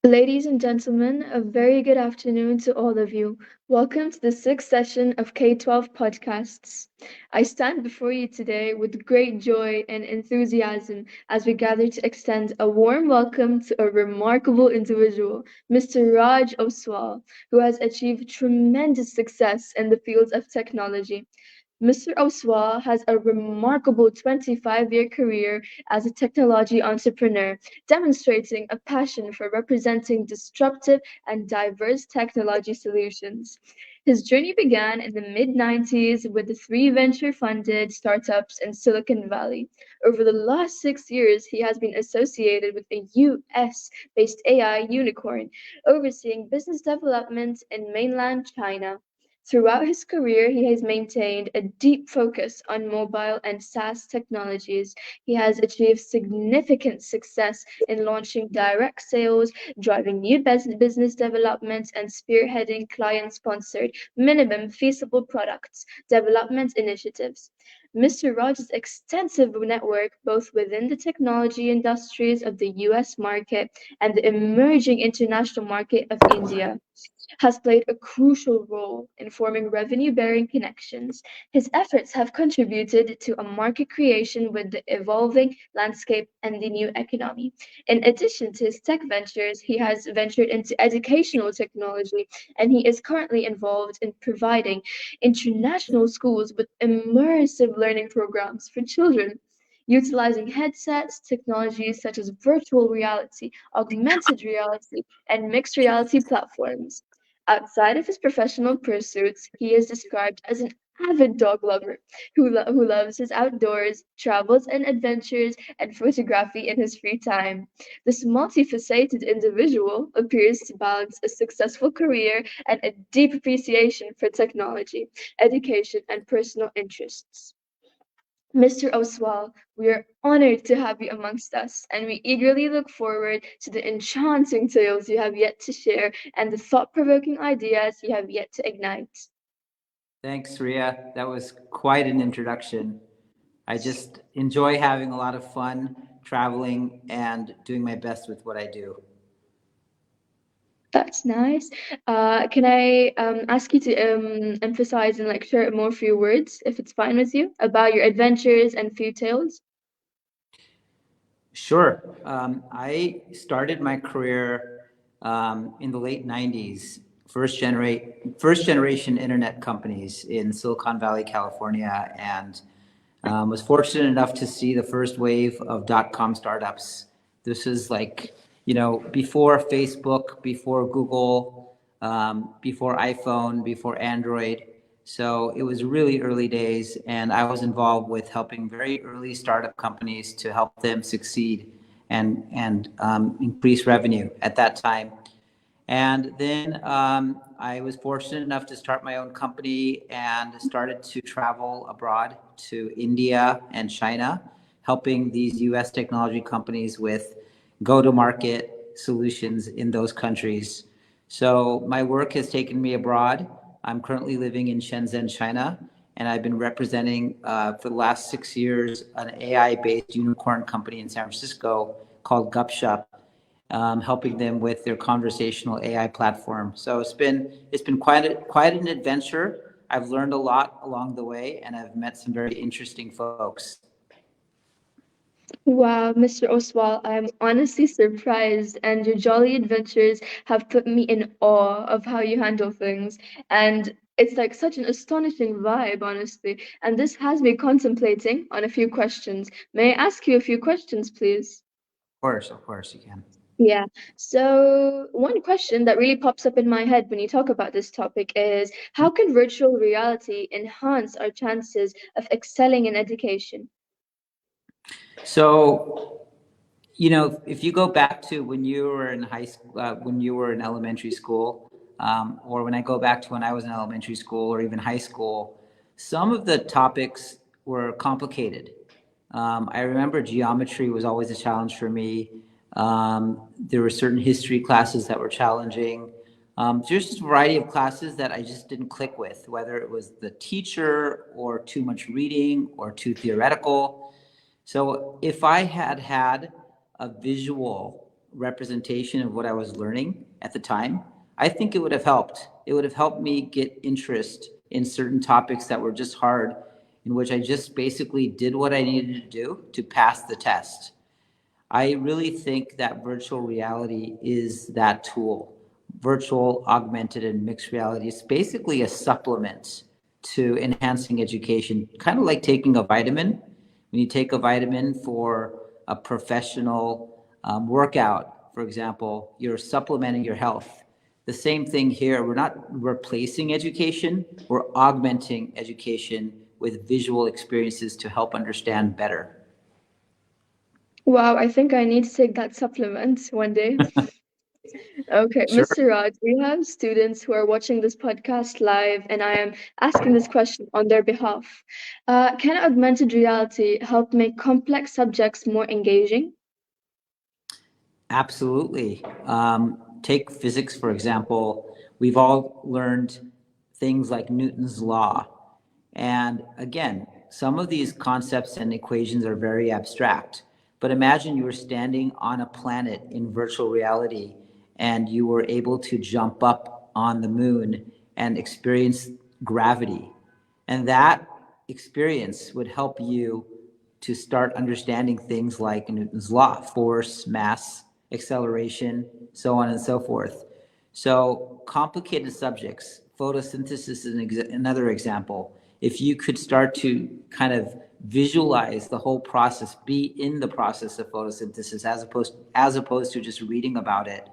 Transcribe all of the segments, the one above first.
Ladies and gentlemen, a very good afternoon to all of you. Welcome to the sixth session of K12 podcasts. I stand before you today with great joy and enthusiasm as we gather to extend a warm welcome to a remarkable individual, Mr. Raj Oswal, who has achieved tremendous success in the fields of technology. Mr. Oswal has a remarkable 25-year career as a technology entrepreneur, demonstrating a passion for representing disruptive and diverse technology solutions. His journey began in the mid 90s with the three venture funded startups in Silicon Valley. Over the last 6 years, he has been associated with a US based AI unicorn, overseeing business development in mainland China. Throughout his career, he has maintained a deep focus on mobile and SaaS technologies. He has achieved significant success in launching direct sales, driving new business development, and spearheading client sponsored, minimum feasible products development initiatives. Mr. Raj's extensive network, both within the technology industries of the US market and the emerging international market of India, has played a crucial role in forming revenue bearing connections. His efforts have contributed to a market creation with the evolving landscape and the new economy. In addition to his tech ventures, he has ventured into educational technology and he is currently involved in providing international schools with immersive learning programs for children. Utilizing headsets, technologies such as virtual reality, augmented reality, and mixed reality platforms. Outside of his professional pursuits, he is described as an avid dog lover who loves his outdoors, travels and adventures, and photography in his free time. This multifaceted individual appears to balance a successful career and a deep appreciation for technology, education, and personal interests. Mr. Oswal, we are honored to have you amongst us, and we eagerly look forward to the enchanting tales you have yet to share and the thought provoking ideas you have yet to ignite. Thanks, Ria. That was quite an introduction. I just enjoy having a lot of fun traveling and doing my best with what I do. That's nice. Can I ask you to emphasize and like share more few words, if it's fine with you, about your adventures and few tales? Sure. I started my career in the late 90s, first generation internet companies in Silicon Valley, California, and was fortunate enough to see the first wave of dot-com startups. This is like, before Facebook, before Google, before iPhone, before Android. So it was really early days, and I was involved with helping very early startup companies to help them succeed and increase revenue at that time. And then I was fortunate enough to start my own company and started to travel abroad to India and China, helping these US technology companies with go to market solutions in those countries. So my work has taken me abroad. I'm currently living in Shenzhen, China, and I've been representing for the last 6 years an AI based unicorn company in San Francisco called Gupshup, helping them with their conversational AI platform. So it's been quite an adventure. I've learned a lot along the way, and I've met some very interesting folks. Wow, Mr. Oswal, I'm honestly surprised, and your jolly adventures have put me in awe of how you handle things. And it's like such an astonishing vibe, honestly. And this has me contemplating on a few questions. May I ask you a few questions, please? Of course, you can. Yeah. So, one question that really pops up in my head when you talk about this topic is how can virtual reality enhance our chances of excelling in education? So, if you go back to when you were in high school, when you were in elementary school, or when I go back to when I was in elementary school or even high school, some of the topics were complicated. I remember geometry was always a challenge for me. There were certain history classes that were challenging. There's just a variety of classes that I just didn't click with, whether it was the teacher or too much reading or too theoretical. So if I had had a visual representation of what I was learning at the time, I think it would have helped. It would have helped me get interest in certain topics that were just hard, in which I just basically did what I needed to do to pass the test. I really think that virtual reality is that tool. Virtual, augmented, and mixed reality is basically a supplement to enhancing education, kind of like taking a vitamin. When you take a vitamin for a professional workout, for example, you're supplementing your health. The same thing here. We're not replacing education, we're augmenting education with visual experiences to help understand better. Wow, I think I need to take that supplement one day. Okay, Sure. Mr. Raj, we have students who are watching this podcast live, and I am asking this question on their behalf. Can augmented reality help make complex subjects more engaging? Absolutely. Take physics, for example. We've all learned things like Newton's law. And again, some of these concepts and equations are very abstract. But imagine you were standing on a planet in virtual reality and you were able to jump up on the moon and experience gravity. And that experience would help you to start understanding things like Newton's law, force, mass, acceleration, so on and so forth. So complicated subjects, photosynthesis is another example. If you could start to kind of visualize the whole process, be in the process of photosynthesis as opposed to just reading about it,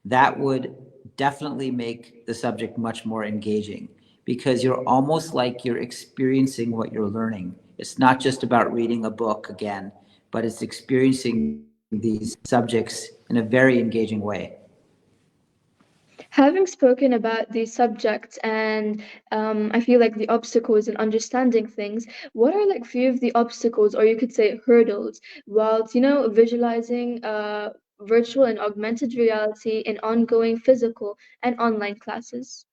that would definitely make the subject much more engaging because you're almost like you're experiencing what you're learning. It's not just about reading a book again, but it's experiencing these subjects in a very engaging way. Having spoken about these subjects and I feel like the obstacles in understanding things, what are like few of the obstacles, or you could say hurdles, whilst visualizing virtual and augmented reality in ongoing physical and online classes?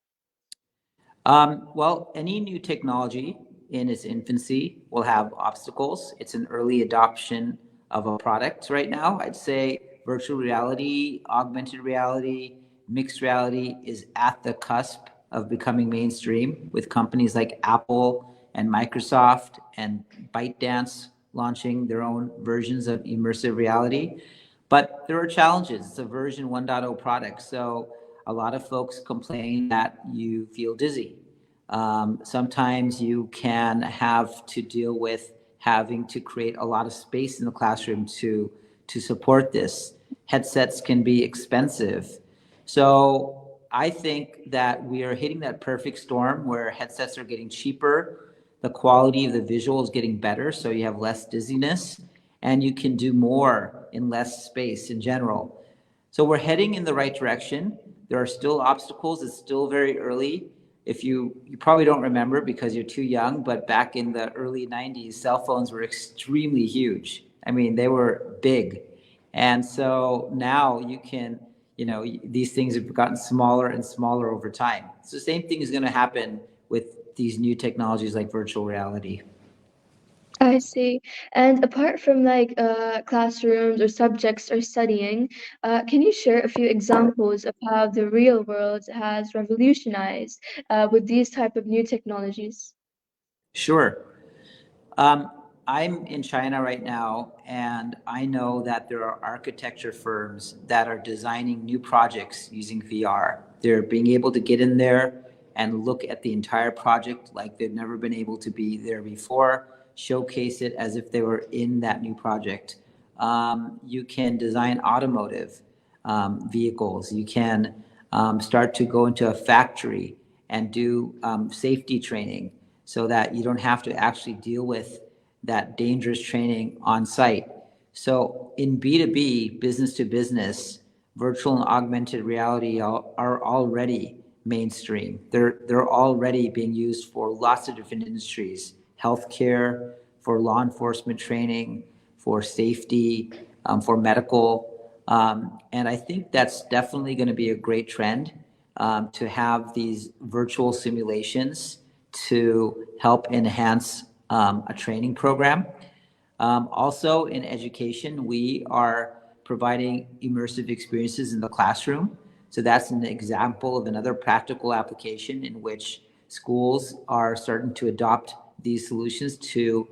Well, any new technology in its infancy will have obstacles. It's an early adoption of a product right now. I'd say virtual reality, augmented reality, mixed reality is at the cusp of becoming mainstream with companies like Apple and Microsoft and ByteDance launching their own versions of immersive reality. But there are challenges. It's a version 1.0 product. So a lot of folks complain that you feel dizzy. Sometimes you can have to deal with having to create a lot of space in the classroom to support this. Headsets can be expensive. So I think that we are hitting that perfect storm where headsets are getting cheaper, the quality of the visual is getting better, so you have less dizziness, and you can do more in less space in general. So we're heading in the right direction. There are still obstacles. It's still very early. If you probably don't remember because you're too young, but back in the early 90s, cell phones were extremely huge. I mean, they were big. And so now you can, these things have gotten smaller and smaller over time. So the same thing is going to happen with these new technologies like virtual reality. I see. And apart from like classrooms or subjects or studying, can you share a few examples of how the real world has revolutionized with these type of new technologies? Sure. Um, I'm in China right now, and I know that there are architecture firms that are designing new projects using VR. They're being able to get in there and look at the entire project like they've never been able to be there before, showcase it as if they were in that new project. You can design automotive vehicles. You can start to go into a factory and do safety training so that you don't have to actually deal with that dangerous training on site. So in B2B, business to business, virtual and augmented reality are already mainstream. They're already being used for lots of different industries, healthcare, for law enforcement training, for safety, for medical. And I think that's definitely going to be a great trend to have these virtual simulations to help enhance a training program. Also in education, we are providing immersive experiences in the classroom. So that's an example of another practical application in which schools are starting to adopt these solutions to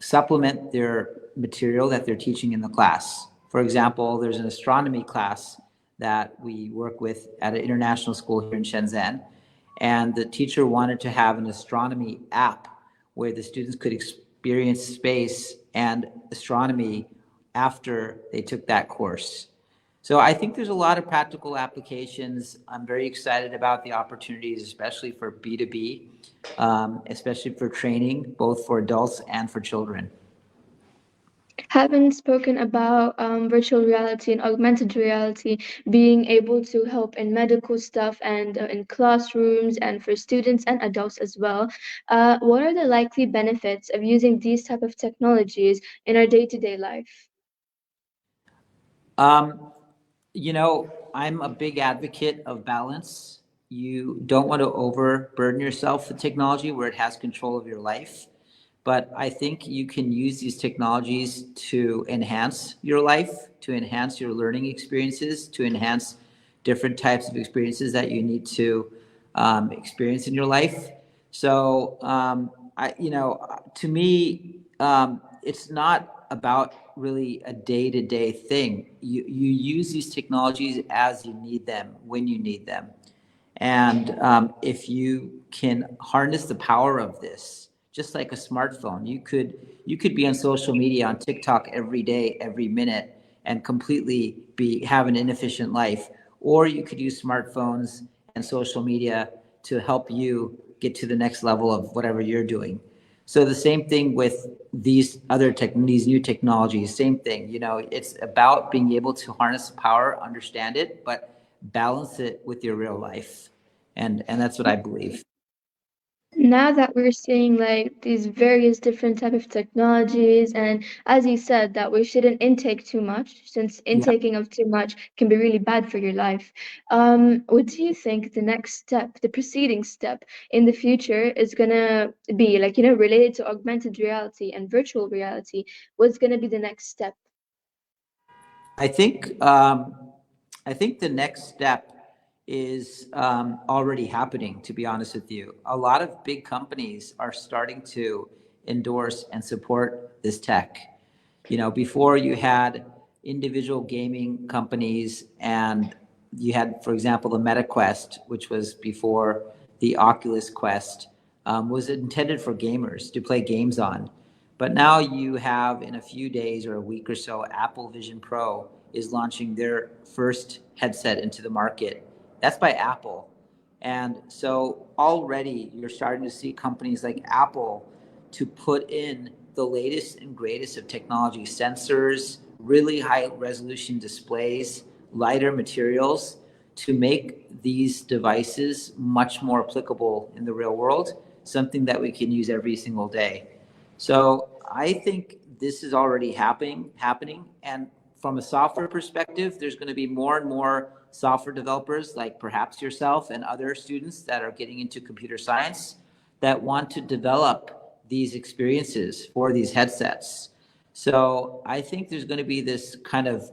supplement their material that they're teaching in the class. For example, there's an astronomy class that we work with at an international school here in Shenzhen, and the teacher wanted to have an astronomy app where the students could experience space and astronomy after they took that course. So I think there's a lot of practical applications. I'm very excited about the opportunities, especially for B2B, especially for training, both for adults and for children. Having spoken about virtual reality and augmented reality being able to help in medical stuff and in classrooms and for students and adults as well, what are the likely benefits of using these type of technologies in our day-to-day life? Um, I'm a big advocate of balance. You don't want to overburden yourself with technology where it has control of your life. But I think you can use these technologies to enhance your life, to enhance your learning experiences, to enhance different types of experiences that you need to experience in your life. So, to me, it's not about really a day-to-day thing. You use these technologies as you need them, when you need them. And if you can harness the power of this, just like a smartphone, you could be on social media on TikTok every day, every minute, and completely be have an inefficient life. Or you could use smartphones and social media to help you get to the next level of whatever you're doing. So the same thing with these new technologies, same thing. It's about being able to harness the power, understand it, but balance it with your real life. And that's what I believe. Now that we're seeing like these various different type of technologies, and as you said, that we shouldn't intake too much, since Yeah. intaking of too much can be really bad for your life. What do you think the next step, the preceding step in the future is gonna be, like, related to augmented reality and virtual reality? What's gonna be the next step? I think um, I think the next step is already happening. To be honest with you, a lot of big companies are starting to endorse and support this tech. Before you had individual gaming companies, and you had, for example, the Meta Quest, which was before the Oculus Quest, was intended for gamers to play games on. But now you have, in a few days or a week or so, Apple Vision Pro is launching their first headset into the market. That's by Apple. And so already you're starting to see companies like Apple to put in the latest and greatest of technology, sensors, really high resolution displays, lighter materials to make these devices much more applicable in the real world, something that we can use every single day. So I think this is already happening. And from a software perspective, there's going to be more and more software developers, like perhaps yourself and other students that are getting into computer science, that want to develop these experiences for these headsets. So I think there's going to be this kind of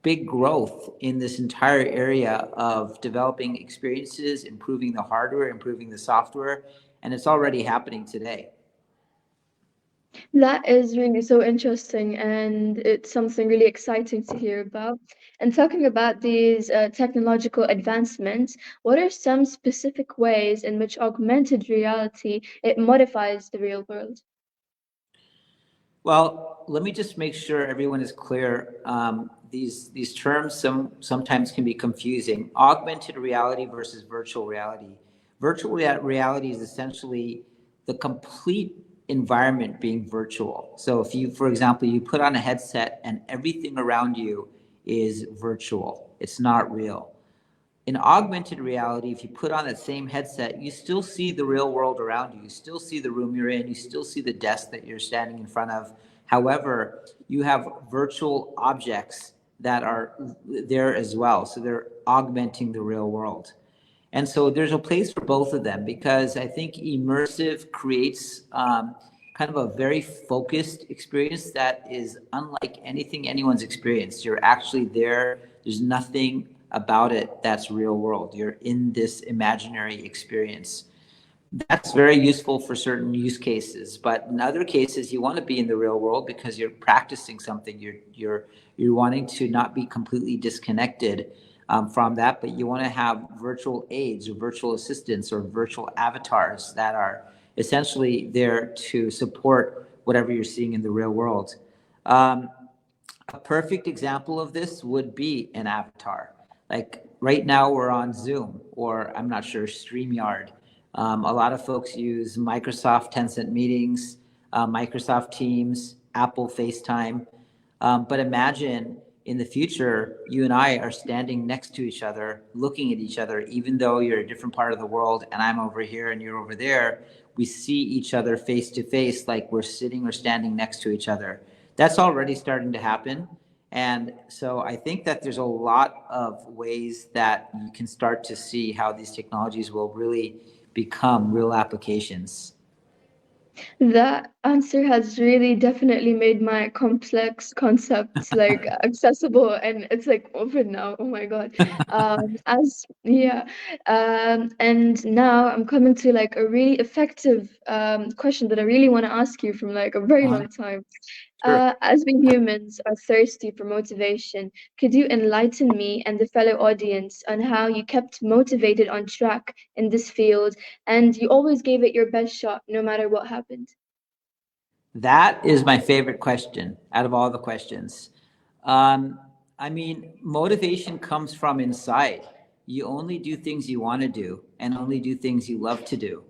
big growth in this entire area of developing experiences, improving the hardware, improving the software, and it's already happening today. That is really so interesting, and it's something really exciting to hear about. And talking about these technological advancements, what are some specific ways in which augmented reality it modifies the real world? Well, let me just make sure everyone is clear. These terms sometimes can be confusing. Augmented reality versus virtual reality. Reality is essentially the complete environment being virtual. So if you, for example, you put on a headset and everything around you is virtual, it's not real. In augmented reality, if you put on that same headset, you still see the real world around you. You still see the room you're in. You still see the desk that you're standing in front of. However, you have virtual objects that are there as well. So they're augmenting the real world. And so there's a place for both of them because I think immersive creates kind of a very focused experience that is unlike anything anyone's experienced. You're actually there. There's nothing about it that's real world. You're in this imaginary experience. That's very useful for certain use cases, but in other cases, you want to be in the real world because you're practicing something. You're wanting to not be completely disconnected from that, but you want to have virtual aides or virtual assistants or virtual avatars that are essentially there to support whatever you're seeing in the real world. Um, a perfect example of this would be an avatar. Like right now, we're on Zoom, or I'm not sure, StreamYard. A lot of folks use Microsoft Tencent Meetings, Microsoft Teams, Apple FaceTime. But imagine in the future, you and I are standing next to each other, looking at each other, even though you're a different part of the world and I'm over here and you're over there. We see each other face to face, like we're sitting or standing next to each other. That's already starting to happen. And so I think that there's a lot of ways that you can start to see how these technologies will really become real applications. That answer has really definitely made my complex concepts like accessible, and it's like open now. Oh my God. As yeah. And now I'm coming to like a really effective question that I really want to ask you from like a very Uh, long time. sure. As we humans are thirsty for motivation, could you enlighten me and the fellow audience on how you kept motivated on track in this field and you always gave it your best shot no matter what happened? That is my favorite question out of all the questions. Um, I mean, motivation comes from inside. You only do things you want to do and only do things you love to do.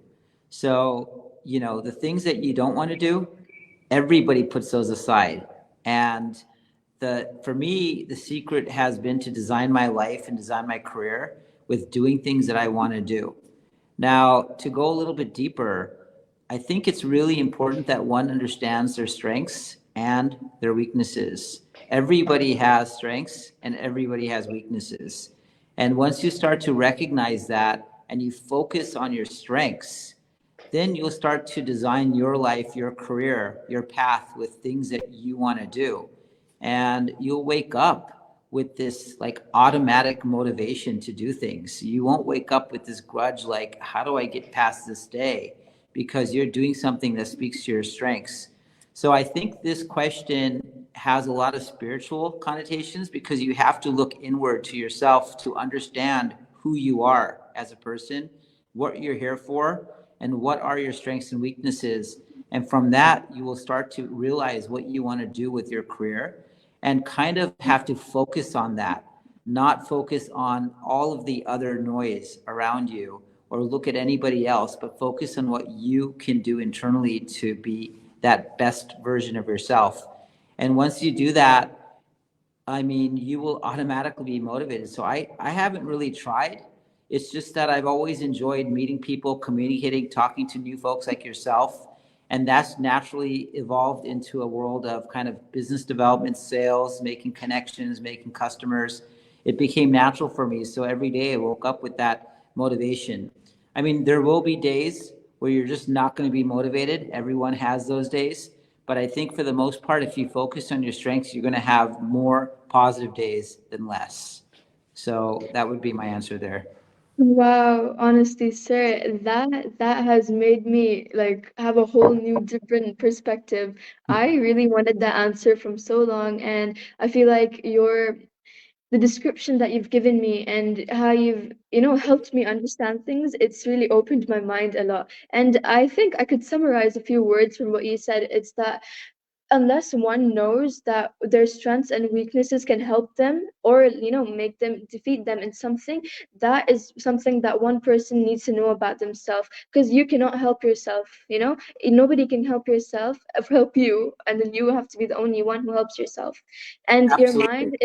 So, the things that you don't want to do, everybody puts those aside. And for me, the secret has been to design my life and design my career with doing things that I want to do. Now, to go a little bit deeper, I think it's really important that one understands their strengths and their weaknesses. Everybody has strengths and everybody has weaknesses. And once you start to recognize that and you focus on your strengths, then you'll start to design your life, your career, your path with things that you want to do. And you'll wake up with this like automatic motivation to do things. You won't wake up with this grudge like, how do I get past this day? Because you're doing something that speaks to your strengths. So I think this question has a lot of spiritual connotations because you have to look inward to yourself to understand who you are as a person, what you're here for, and what are your strengths and weaknesses. And from that, you will start to realize what you want to do with your career and kind of have to focus on that, not focus on all of the other noise around you or look at anybody else, but focus on what you can do internally to be that best version of yourself. And once you do that, I mean, you will automatically be motivated. So I haven't really tried. It's just that I've always enjoyed meeting people, communicating, talking to new folks like yourself. And that's naturally evolved into a world of kind of business development, sales, making connections, making customers. It became natural for me. So every day I woke up with that motivation. I mean, there will be days where you're just not going to be motivated. Everyone has those days. But I think for the most part, if you focus on your strengths, you're going to have more positive days than less. So that would be my answer there. Wow, honestly, sir, that has made me like have a whole new different perspective. I really wanted that answer from so long, and I feel like the description that you've given me and how you've, helped me understand things, it's really opened my mind a lot. And I think I could summarize a few words from what you said. It's that unless one knows that their strengths and weaknesses can help them or make them defeat them in something, that is something that one person needs to know about themselves, because you cannot help yourself. Nobody can help you, and then you have to be the only one who helps yourself. And your Absolutely.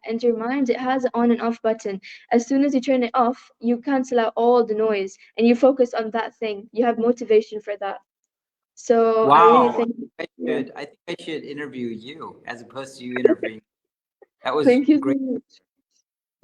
mind, your mind, it has an on and off button. As soon as you turn it off, you cancel out all the noise and you focus on that thing. You have motivation for that. So I really Wow. think, yeah. I think I should interview you as opposed to you interviewing. That was Thank you so great. much.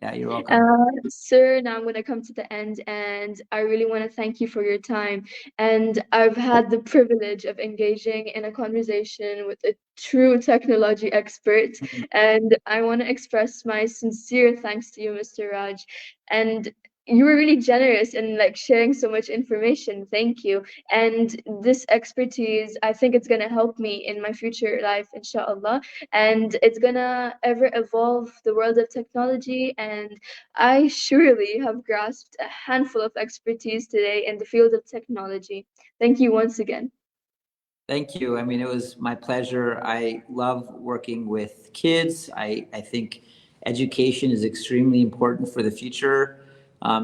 Yeah, you're welcome. Sir, now I'm going to come to the end, and I really want to thank you for your time. And I've had the privilege of engaging in a conversation with a true technology expert, and I want to express my sincere thanks to you, Mr. Raj. And you were really generous in like sharing so much information. Thank you. And this expertise, I think it's going to help me in my future life, inshallah, and it's gonna ever evolve the world of technology. And I surely have grasped a handful of expertise today in the field of technology. Thank you once again. Thank you. I mean, it was my pleasure. I love working with kids. I think education is extremely important for the future.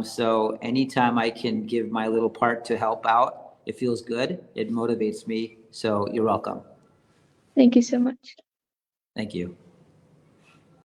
So anytime I can give my little part to help out, it feels good. It motivates me. So you're welcome. Thank you so much. Thank you.